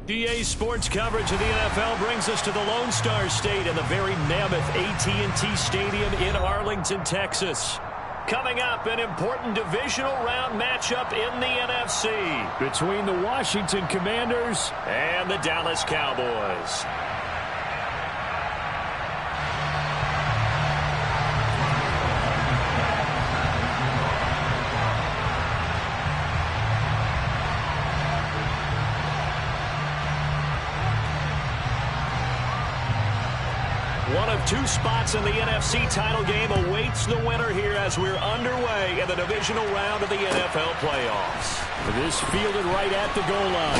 EA Sports coverage of the NFL brings us to the Lone Star State and the very mammoth AT&T Stadium in Arlington, Texas. Coming up, an important divisional round matchup in the NFC between the Washington Commanders and the Dallas Cowboys. One of two spots in the NFC title game awaits the winner here as we're underway in the divisional round of the NFL playoffs. This fielded right at the goal line.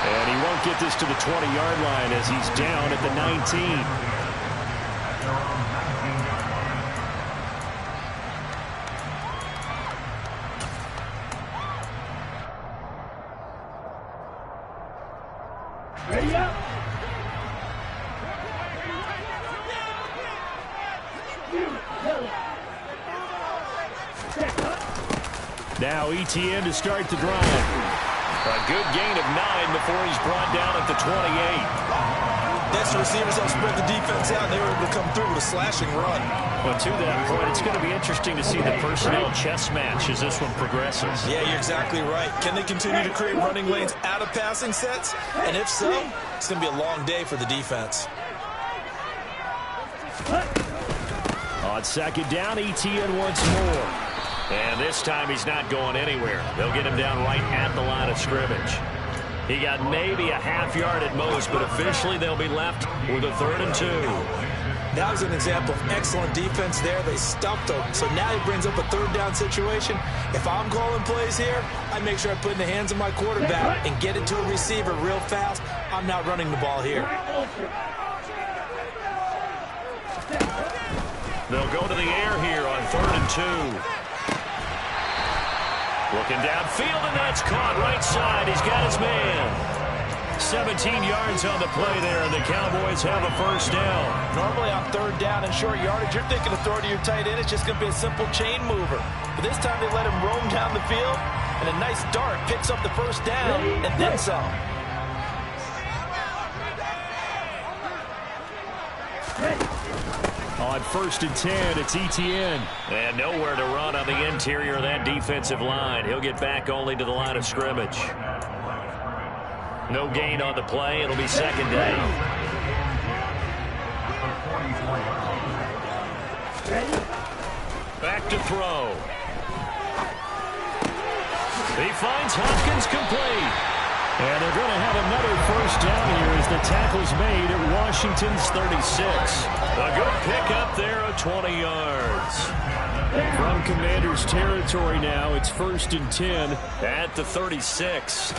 And he won't get this to the 20-yard line as he's down at the 19. Ready up. Now ETN to start the drive. A good gain of 9 before he's brought down at the 28. Next, the receivers help spread the defense out, and they were able to come through with a slashing run. Well, to that point, it's going to be interesting to see the personnel chess match as this one progresses. Yeah, you're exactly right. Can they continue to create running lanes out of passing sets? And if so, it's going to be a long day for the defense. On second down, ETN once more. And this time he's not going anywhere. They'll get him down right at the line of scrimmage. He got maybe a half yard at most, but officially they'll be left with a 3rd and 2. That was an example of excellent defense there. They stuffed him. So now he brings up a 3rd down situation. If I'm calling plays here, I make sure I put it in the hands of my quarterback and get it to a receiver real fast. I'm not running the ball here. They'll go to the air here on 3rd and 2. Looking downfield, and that's caught right side. He's got his man. 17 yards on the play there, and the Cowboys have a 1st down. Normally on 3rd down and short yardage, you're thinking of throwing to your tight end. It's just going to be a simple chain mover. But this time they let him roam down the field, and a nice dart picks up the 1st down and then some. On 1st and 10, it's ETN. And nowhere to run on the interior of that defensive line. He'll get back only to the line of scrimmage. No gain on the play. It'll be 2nd down. Back to throw. He finds Hopkins complete. And they're going to have another 1st down here as the tackle's made at Washington's 36. A good pickup there of 20 yards. From Commanders territory now, it's 1st and 10 at the 36.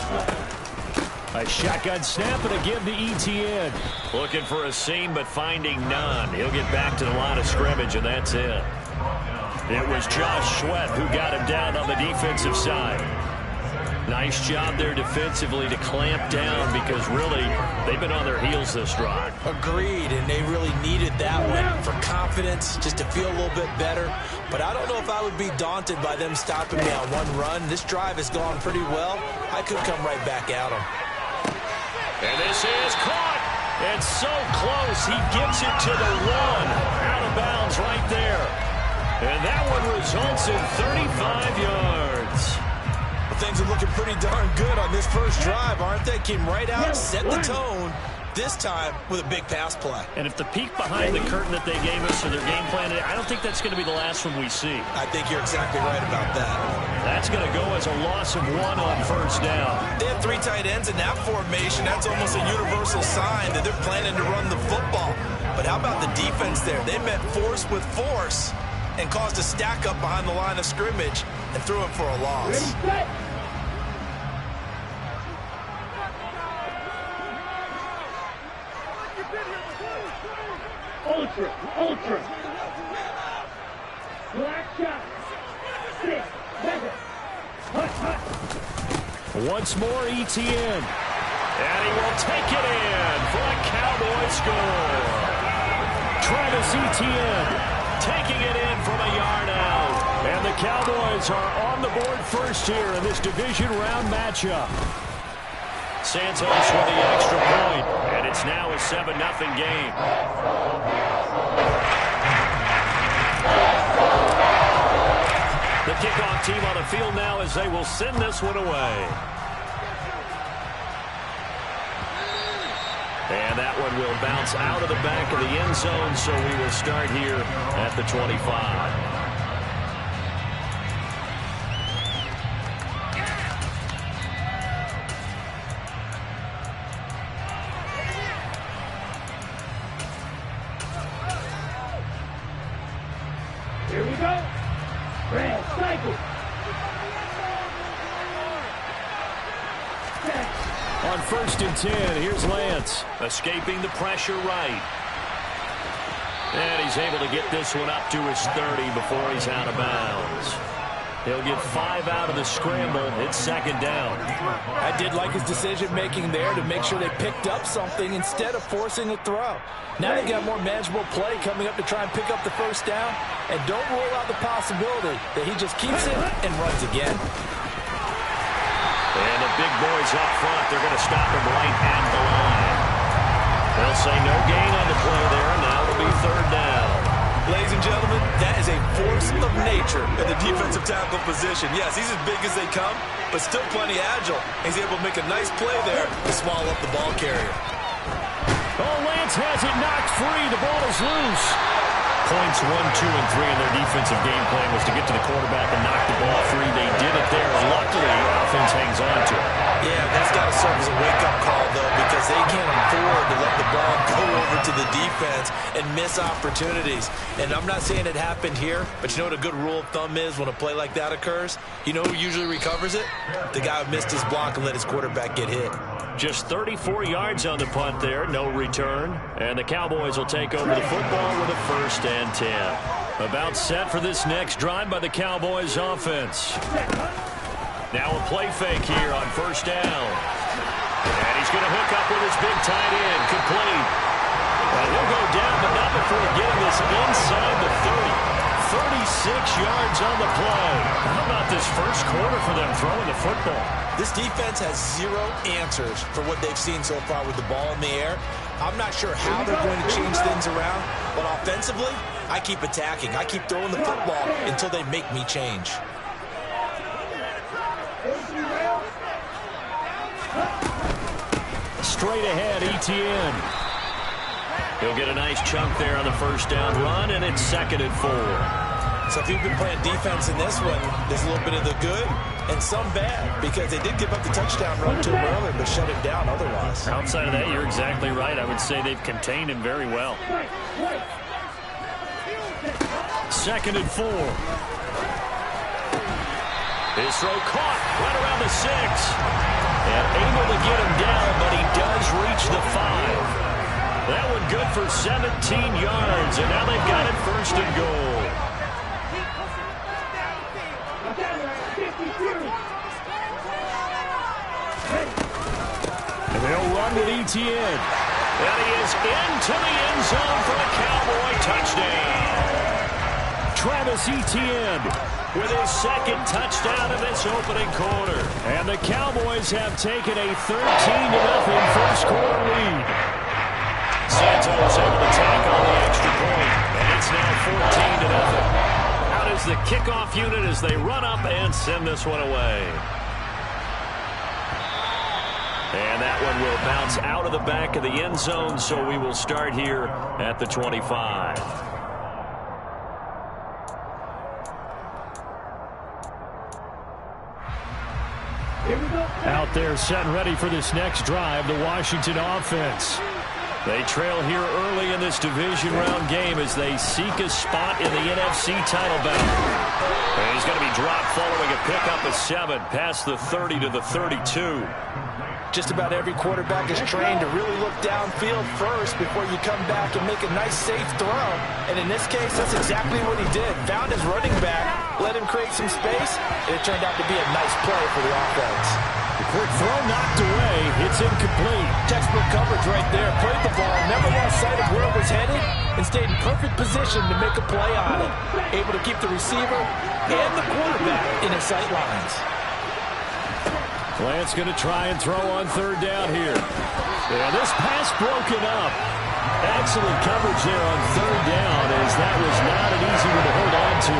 A shotgun snap and a give to ETN. Looking for a seam but finding none. He'll get back to the line of scrimmage and that's it. It was Josh Sweat who got him down on the defensive side. Nice job there defensively to clamp down because really they've been on their heels this drive. Agreed, and they really needed that one for confidence, just to feel a little bit better. But I don't know if I would be daunted by them stopping me on one run. This drive has gone pretty well. I could come right back at them. And this is caught. And so close, he gets it to the 1. Out of bounds right there. And that one results in 35 yards. Things are looking pretty darn good on this first drive, aren't they? Came right out, set the tone, this time with a big pass play. And if the peek behind the curtain that they gave us or their game plan, I don't think that's going to be the last one we see. I think you're exactly right about that. That's going to go as a loss of 1 on 1st down. They have 3 tight ends in that formation. That's almost a universal sign that they're planning to run the football. But how about the defense there? They met force with force and caused a stack up behind the line of scrimmage and threw it for a loss. Ultra. Black shot. 6, 7. Hut. Once more, ETN. And he will take it in for a Cowboy score. Travis Etienne taking it in from a yard out. And the Cowboys are on the board first here in this division round matchup. Santos with the extra point, and it's now a 7-0 game. The kickoff team on the field now as they will send this one away. And that one will bounce out of the back of the end zone, so we will start here at the 25. Here we go. Red cycle. On 1st and 10, here's Lance, escaping the pressure right. And he's able to get this one up to his 30 before he's out of bounds. He'll get 5 out of the scramble. It's 2nd down. I did like his decision-making there to make sure they picked up something instead of forcing a throw. Now they got more manageable play coming up to try and pick up the 1st down. And don't rule out the possibility that he just keeps it and runs again. And the big boys up front, they're going to stop him right at the line. They'll say no gain on the play there, and now it'll be 3rd down. Ladies and gentlemen, that is a force of nature in the defensive tackle position. Yes, he's as big as they come, but still plenty agile. He's able to make a nice play there to swallow up the ball carrier. Oh, Lance has it knocked free. The ball is loose. Points 1, 2, and 3 in their defensive game plan was to get to the quarterback and knock the ball free. They did it there. Luckily, offense hangs on to it. Yeah, that's got to serve as a wake-up call, though, because they can't afford to let the ball go over to the defense and miss opportunities. And I'm not saying it happened here, but you know what a good rule of thumb is when a play like that occurs? You know who usually recovers it? The guy who missed his block and let his quarterback get hit. Just 34 yards on the punt there, no return. And the Cowboys will take over the football with a 1st and 10. About set for this next drive by the Cowboys offense. Now a play fake here on 1st down. And he's going to hook up with his big tight end, complete. And he'll go down, but not before getting this inside the 30. 36 yards on the play. How about this first quarter for them throwing the football? This defense has 0 answers for what they've seen so far with the ball in the air. I'm not sure how they're going to change things around, but offensively, I keep attacking. I keep throwing the football until they make me change. Straight ahead, Etienne. He'll get a nice chunk there on the 1st down run, and it's 2nd and 4. So if you've been playing defense in this one, there's a little bit of the good and some bad, because they did give up the touchdown run to him earlier, but shut him down otherwise. Outside of that, you're exactly right. I would say they've contained him very well. 2nd and 4. His throw caught right around the 6. And able to get him down, but he does reach the 5. That one good for 17 yards, and now they've got it 1st and goal. And they'll run with Etienne. And he is into the end zone for a Cowboy touchdown. Travis Etienne with his 2nd touchdown of this opening quarter. And the Cowboys have taken a 13-0 first quarter lead. Santos able to tack on the extra point, and it's now 14-0. Out is the kickoff unit as they run up and send this one away. And that one will bounce out of the back of the end zone, so we will start here at the 25. Out there set and ready for this next drive, the Washington offense. They trail here early in this division round game as they seek a spot in the NFC title battle. And he's going to be dropped following a pickup of 7 past the 30 to the 32. Just about every quarterback is trained to really look downfield first before you come back and make a nice, safe throw. And in this case, that's exactly what he did. Found his running back, let him create some space, and it turned out to be a nice play for the offense. The quick throw knocked away. It's incomplete. Textbook coverage right there. Played the ball, never lost sight of where it was headed, and stayed in perfect position to make a play on it. Able to keep the receiver and the quarterback in his sight lines. Lance going to try and throw on third down here. Yeah, this pass broken up. Excellent coverage there on third down, as that was not an easy one to hold on to.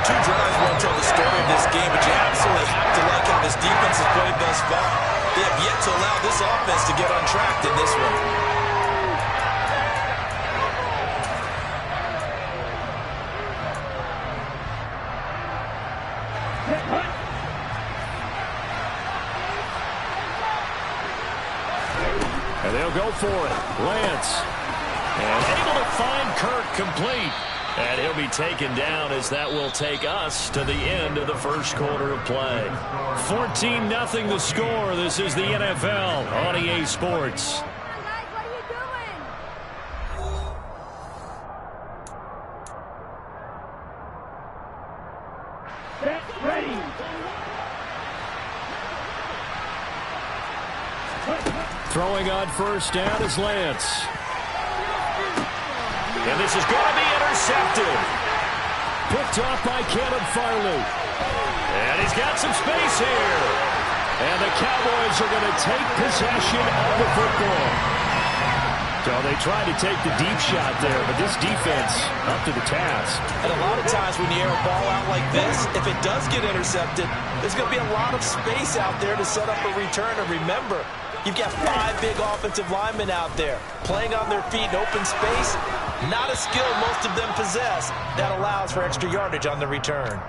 Two drives won't tell the story of this game, but you absolutely have to like how this defense has played thus far. They have yet to allow this offense to get untracked in this one. And they'll go for it. Lance. And able to find Kirk complete. And he'll be taken down, as that will take us to the end of the first quarter of play. 14-0 the score. This is the NFL on EA Sports. Set, ready. Throwing on first down is Lance. And this is going to be intercepted. Picked off by Caleb Farley. And he's got some space here. And the Cowboys are going to take possession of the football. So they tried to take the deep shot there, but this defense up to the task. And a lot of times when you air a ball out like this, if it does get intercepted, there's going to be a lot of space out there to set up a return. And remember, you've got 5 big offensive linemen out there playing on their feet in open space. Not a skill most of them possess. That allows for extra yardage on the return.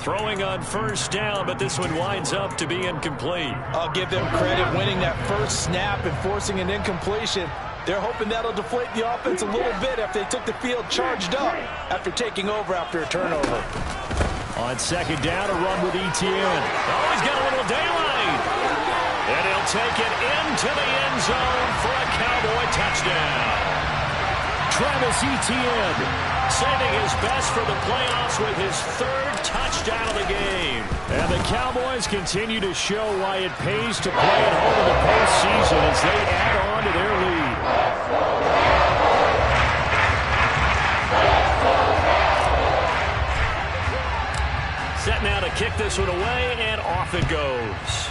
Throwing on first down, but this one winds up to be incomplete. I'll give them credit winning that first snap and forcing an incompletion. They're hoping that'll deflate the offense a little bit after they took the field charged up after taking over after a turnover. On second down, a run with Etienne. Oh, he's got a little daylight. And he'll take it into the end zone for a Cowboy touchdown. Travis Etienne saving his best for the playoffs with his 3rd touchdown of the game. And the Cowboys continue to show why it pays to play at home in the postseason as they add on to their lead. Set now to kick this one away, and off it goes.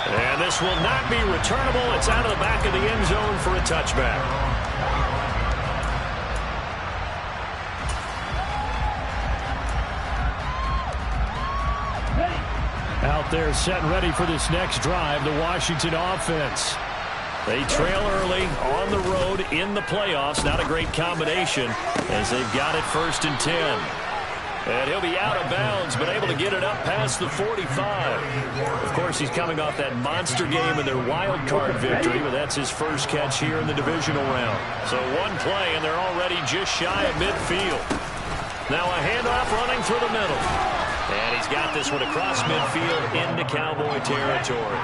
And this will not be returnable. It's out of the back of the end zone for a touchback. Out there set and ready for this next drive, the Washington offense. They trail early on the road in the playoffs. Not a great combination as they've got it 1st and 10. And he'll be out of bounds, but able to get it up past the 45. Of course, he's coming off that monster game in their wild card victory, but that's his first catch here in the divisional round. So one play, and they're already just shy of midfield. Now a handoff running through the middle. And he's got this one across midfield into Cowboy territory.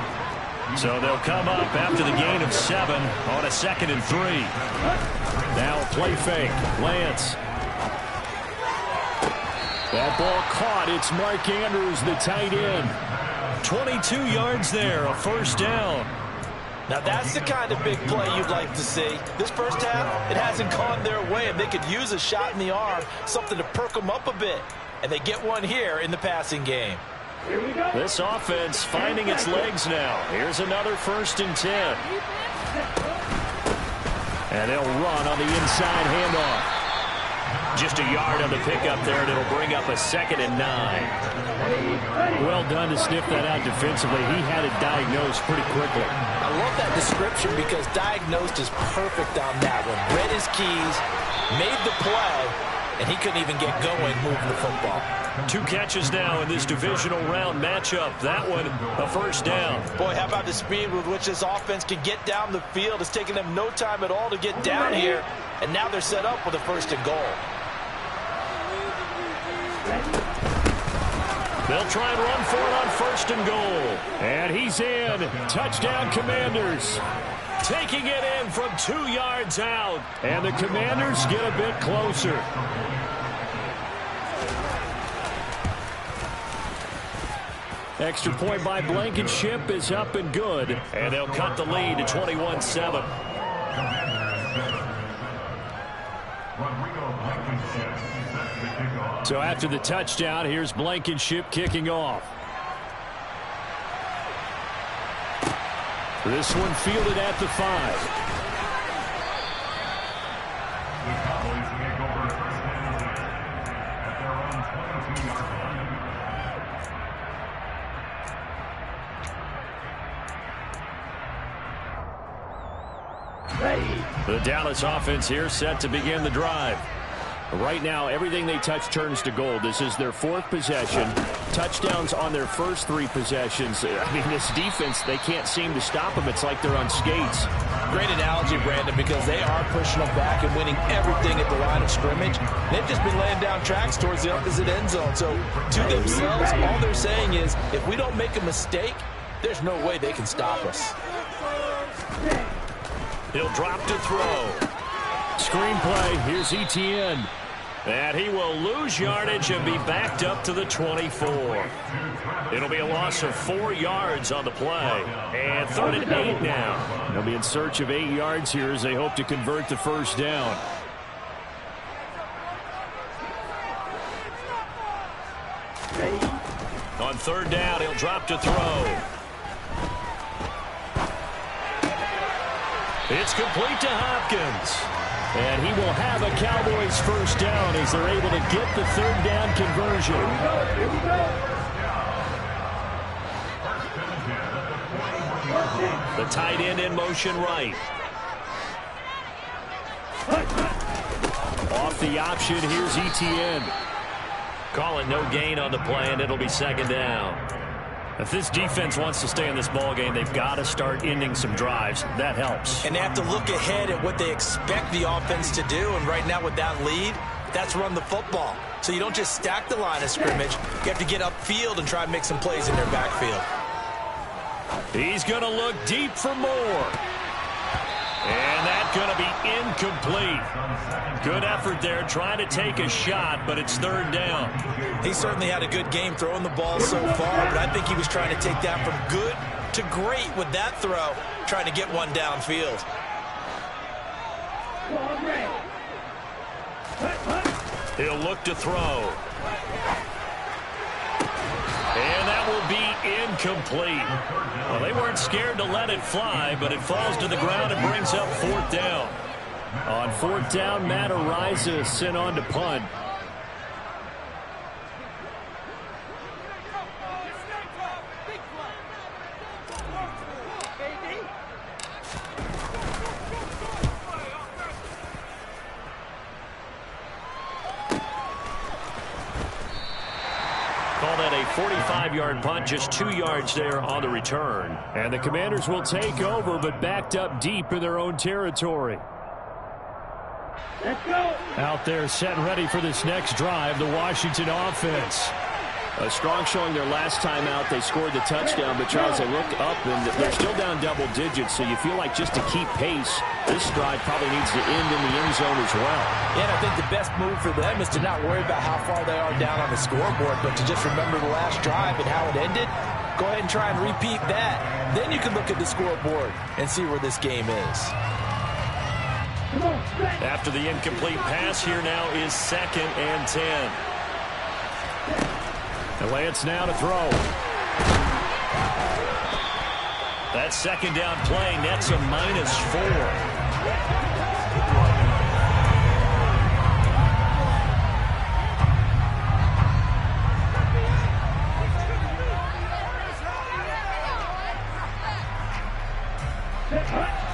So they'll come up after the gain of 7 on a 2nd and 3. Now play fake. Lance. That ball caught. It's Mark Andrews, the tight end. 22 yards there, a 1st down. Now that's the kind of big play you'd like to see. This first half, it hasn't gone their way, and they could use a shot in the arm, something to perk them up a bit. And they get one here in the passing game. Here we go. This offense finding its legs now. Here's another 1st and 10. And they'll run on the inside handoff. Just a yard on the pickup there, and it'll bring up a 2nd and 9. Well done to sniff that out defensively. He had it diagnosed pretty quickly. I love that description because diagnosed is perfect on that one. Read his keys, made the play, and he couldn't even get going moving the football. 2 catches now in this divisional round matchup. That one, a 1st down. Boy, how about the speed with which this offense can get down the field? It's taken them no time at all to get down here, and now they're set up with a 1st and goal. They'll try and run for it on 1st and goal. And he's in. Touchdown, Commanders. Taking it in from 2 yards out. And the Commanders get a bit closer. Extra point by Blankenship is up and good. And they'll cut the lead to 21-7. So after the touchdown, here's Blankenship kicking off. This one fielded at the 5. The Dallas offense here set to begin the drive. Right now, everything they touch turns to gold. This is their 4th possession. Touchdowns on their first 3 possessions. I mean, this defense, they can't seem to stop them. It's like they're on skates. Great analogy, Brandon, because they are pushing them back and winning everything at the line of scrimmage. They've just been laying down tracks towards the opposite end zone. So to themselves, all they're saying is, if we don't make a mistake, there's no way they can stop us. He'll drop to throw. Screenplay, here's Etienne. And he will lose yardage and be backed up to the 24. It'll be a loss of 4 yards on the play. And 3rd and 8 now. They'll be in search of 8 yards here as they hope to convert the first down. On 3rd down, he'll drop to throw. It's complete to Hopkins. And he will have a Cowboys first down as they're able to get the 3rd down conversion. Here we go. The tight end in motion right. Off the option, here's Etienne. Call it no gain on the play, and it'll be 2nd down. If this defense wants to stay in this ballgame, they've got to start ending some drives. That helps. And they have to look ahead at what they expect the offense to do. And right now with that lead, that's run the football. So you don't just stack the line of scrimmage. You have to get upfield and try and make some plays in their backfield. He's going to look deep for more. And that's going to be incomplete. Good effort there, trying to take a shot, but it's 3rd down. He certainly had a good game throwing the ball so far, but I think he was trying to take that from good to great with that throw, trying to get one downfield. He'll look to throw. And that will be incomplete. Well, they weren't scared to let it fly, but it falls to the ground and brings up 4th down. On 4th down, Matt Ariza sent on to punt. Call that a 45-yard punt, just 2 yards there on the return. And the Commanders will take over, but backed up deep in their own territory. Let's go. Out there set and ready for this next drive, the Washington offense. A strong showing their last time out. They scored the touchdown, but Charles, they look up and they're still down double digits, so you feel like just to keep pace, this drive probably needs to end in the end zone as well. Yeah, and I think the best move for them is to not worry about how far they are down on the scoreboard, but to just remember the last drive and how it ended. Go ahead and try and repeat that. Then you can look at the scoreboard and see where this game is. After the incomplete pass, here now is 2nd and 10. And Lance now to throw. That 2nd down play nets a -4.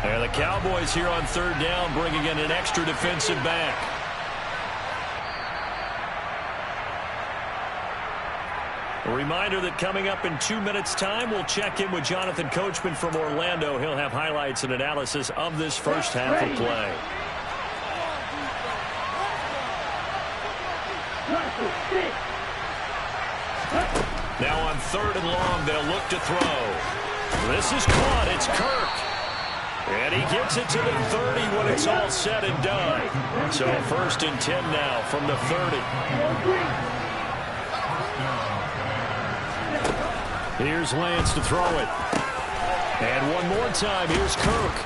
And the Cowboys here on 3rd down, bringing in an extra defensive back. A reminder that coming up in 2 minutes' time, we'll check in with Jonathan Coachman from Orlando. He'll have highlights and analysis of this first half of play. Now on 3rd and long, they'll look to throw. This is caught. It's Kirk. And he gets it to the 30 when it's all said and done. So 1st and 10 now from the 30. Here's Lance to throw it. And one more time, here's Kirk.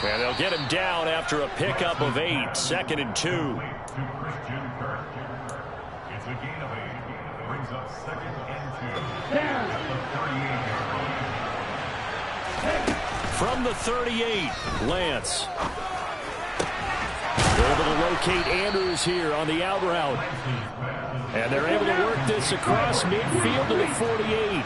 And they'll get him down after a pickup of 8. 2nd and 2. It's a gain of 8. Brings up 2nd and 2. At the 38. From the 38, Lance. They're able to locate Andrews here on the out route. And they're able to work this across midfield to the 48.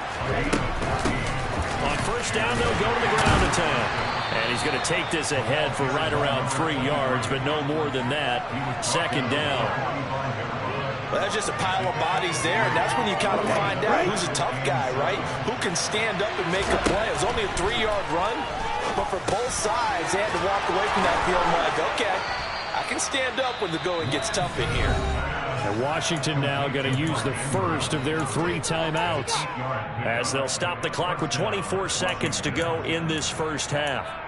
On first down, they'll go to the ground attack. And he's going to take this ahead for right around 3 yards, but no more than that. 2nd down. Well, that's just a pile of bodies there, and that's when you kind of find out who's a tough guy, right? Who can stand up and make a play. It was only a 3-yard run, but for both sides, they had to walk away from that field like, okay, I can stand up when the going gets tough in here. And Washington now going to use the first of their 3 timeouts as they'll stop the clock with 24 seconds to go in this first half.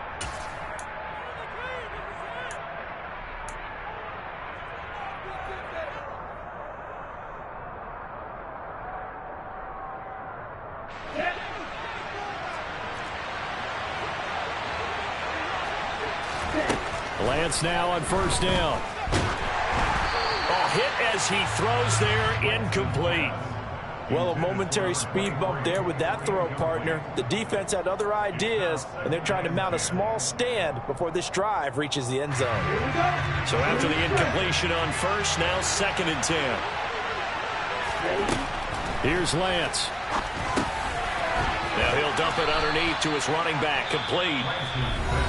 Lance now on first down. Oh, hit as he throws there, incomplete. Well, a momentary speed bump there with that throw, partner. The defense had other ideas, and they're trying to mount a small stand before this drive reaches the end zone. So after the incompletion on first, now 2nd and 10. Here's Lance. Now he'll dump it underneath to his running back, complete.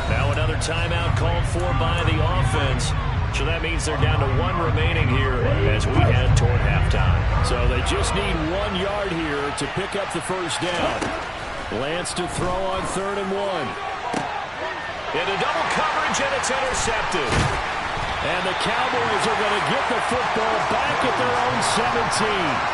Now another timeout called for by the offense. So that means they're down to 1 remaining here as we head toward halftime. So they just need 1 yard here to pick up the first down. Lance to throw on 3rd and 1. Into double coverage, and it's intercepted. And the Cowboys are going to get the football back at their own 17.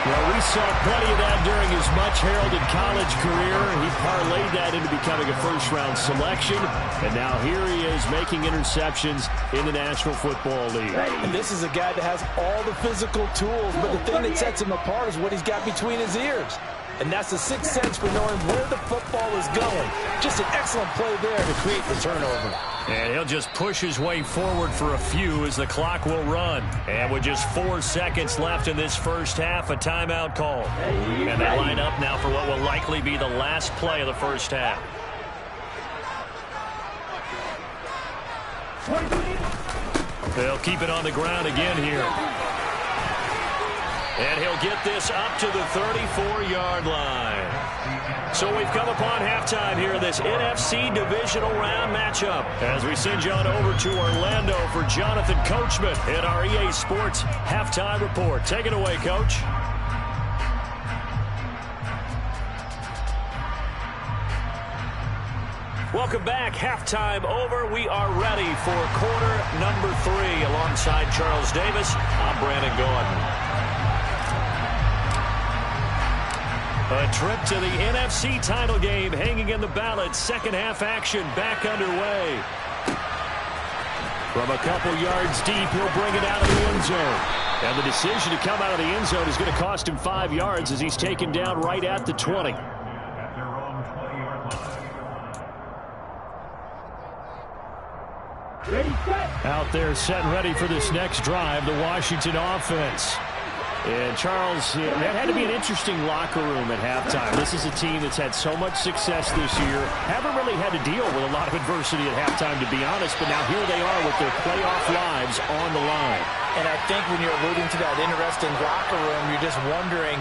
Well, we saw plenty of that during his much-heralded college career. He parlayed that into becoming a first-round selection. And now here he is making interceptions in the National Football League. And this is a guy that has all the physical tools, but the thing that sets him apart is what he's got between his ears. And that's the sixth sense for knowing where the football is going. Just an excellent play there to create the turnover. And he'll just push his way forward for a few as the clock will run. And with just 4 seconds left in this first half, a timeout call. And they line up now for what will likely be the last play of the first half. They'll keep it on the ground again here. And he'll get this up to the 34-yard line. So we've come upon halftime here in this NFC Divisional Round matchup as we send you on over to Orlando for Jonathan Coachman in our EA Sports Halftime Report. Take it away, Coach. Welcome back. Halftime over. We are ready for quarter number 3. Alongside Charles Davis, I'm Brandon Gordon. A trip to the NFC title game hanging in the balance. Second half action back underway. From a couple yards deep, he'll bring it out of the end zone. And the decision to come out of the end zone is going to cost him 5 yards as he's taken down right at the 20. Out there set and ready for this next drive, the Washington offense. And Charles, that had to be an interesting locker room at halftime. This is a team that's had so much success this year. Haven't really had to deal with a lot of adversity at halftime, to be honest. But now here they are with their playoff lives on the line. And I think when you're alluding to that interesting locker room, you're just wondering,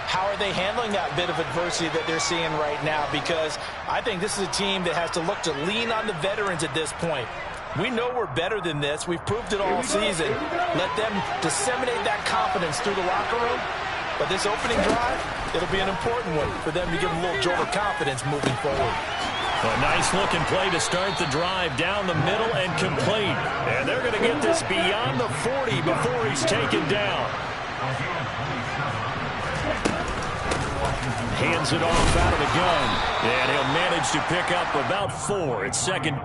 how are they handling that bit of adversity that they're seeing right now? Because I think this is a team that has to look to lean on the veterans at this point. We know we're better than this. We've proved it all season. Let them disseminate that confidence through the locker room. But this opening drive, it'll be an important one for them to give them a little jolt of confidence moving forward. A nice looking play to start the drive down the middle and complete. And they're going to get this beyond the 40 before he's taken down. Hands it off out of the gun. And he'll manage to pick up about 4. It's second.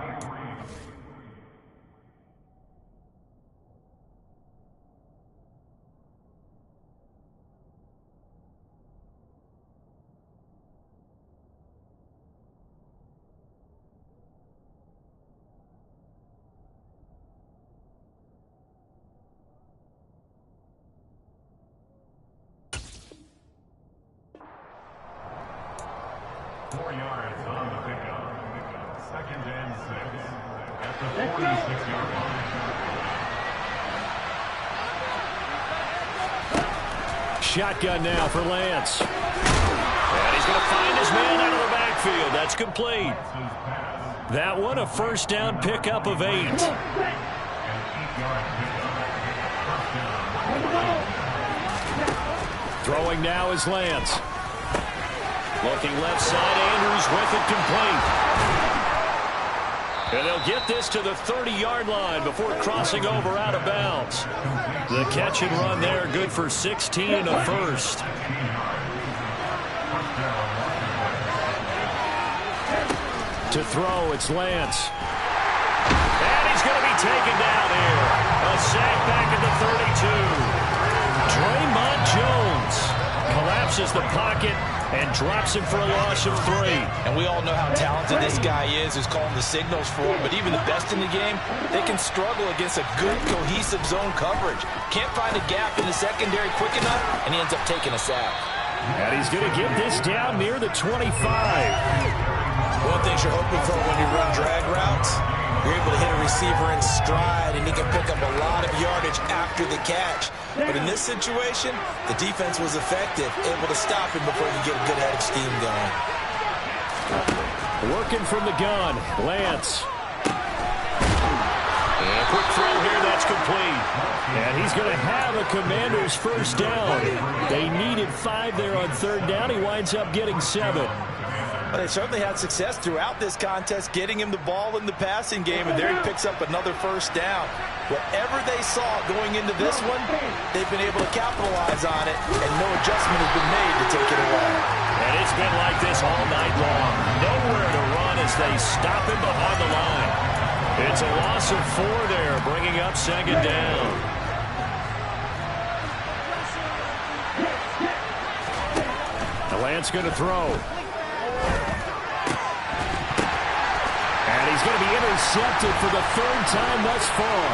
4 yards on the pickup. Second and 6 at the 46-yard line. Shotgun now for Lance. And he's going to find his man out of the backfield. That's complete. That one a first down pickup of 8. Throwing now is Lance. Looking left side, Andrews with it, complete. And they'll get this to the 30-yard line before crossing over out of bounds. The catch and run there, good for 16 and a first. To throw, it's Lance. And he's going to be taken down here. A sack back at the 32. Draymond Jones collapses the pocket and drops him for a loss of 3. And we all know how talented this guy is, who's calling the signals for him. But even the best in the game, they can struggle against a good, cohesive zone coverage. Can't find a gap in the secondary quick enough, and he ends up taking a sack. And he's going to get this down near the 25. One thing you're hoping for when you run drag routes, you're able to hit a receiver in stride, and he can pick up a lot of yardage after the catch. But in this situation, the defense was effective, able to stop him before he could get a good head of steam going. Working from the gun, Lance. And a quick throw here, that's complete. And he's going to have a Commander's first down. They needed 5 there on third down. He winds up getting 7. Well, they certainly had success throughout this contest, getting him the ball in the passing game, and there he picks up another first down. Whatever they saw going into this one, they've been able to capitalize on it, and no adjustment has been made to take it away. And it's been like this all night long. Nowhere to run as they stop him behind the line. It's a loss of 4 there, bringing up second down. The Lance going to throw. And he's going to be intercepted for the 3rd time thus far.